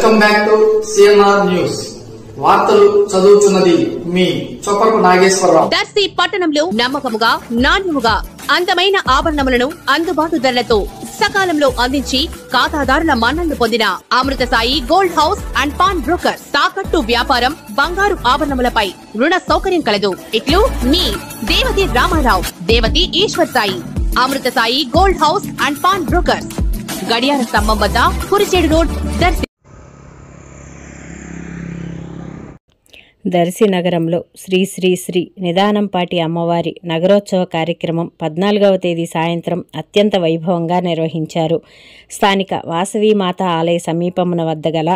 Welcome back to CMR news. వార్తలు చదువుతున్నది మీ చొప్పకు నాగేశ్వరరావు. దర్శి పట్టణంలో నమ్మకముగా నాణ్యముగా అందమైన ఆభరణములను అందుబాటు ధరలతో సకాలంలో అందించి ఖాతాదారుల మన్ననలు పొందిన Amrutha Sai gold house and pawnbroker. తాకట్టు వ్యాపారం, బంగారు ఆభరణములపై రుణ సౌకర్యం కలదు. ఇట్లు మీ Devathi Ramarao, Devathi Eswar Sai. Amrutha Sai gold house and pawnbroker, గడియార స్తంభం వద్ద, కురిచేడు రోడ్, దర్శి. దర్శి నగరంలో శ్రీ శ్రీ శ్రీ నిదానంపాటి అమ్మవారి నగరోత్సవ కార్యక్రమం 14వ తేదీ సాయంత్రం అత్యంత వైభవంగా నిర్వహించారు. స్థానిక వాసవి మాత ఆలయ సమీపమున వద్ద గల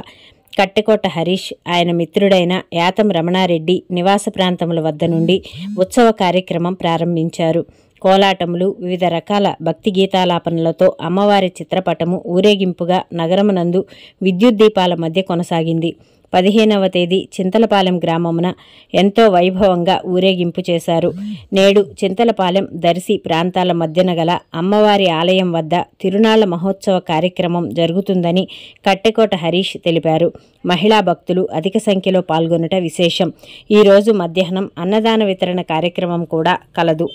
కట్టెకోట హరీష్, ఆయన మిత్రుడైన యాతం రమణారెడ్డి నివాస ప్రాంతముల వద్ద నుండి ఉత్సవ కార్యక్రమం ప్రారంభించారు. కోలాటములు, వివిధ రకాల భక్తి గీతాలాపనలతో అమ్మవారి చిత్రపటము ఊరేగింపుగా నగరమునందు విద్యుత్ దీపాల మధ్య కొనసాగింది. 15వ తేదీ చింతలపాలెం గ్రామమున ఎంతో వైభవంగా ఊరేగింపు చేశారు. నేడు చింతలపాలెం, దర్శి ప్రాంతాల మధ్యన గల అమ్మవారి ఆలయం వద్ద తిరునాళ్ల మహోత్సవ కార్యక్రమం జరుగుతుందని కట్టెకోట హరీష్ తెలిపారు. మహిళా భక్తులు అధిక సంఖ్యలో పాల్గొనట విశేషం. ఈరోజు మధ్యాహ్నం అన్నదాన వితరణ కార్యక్రమం కూడా కలదు.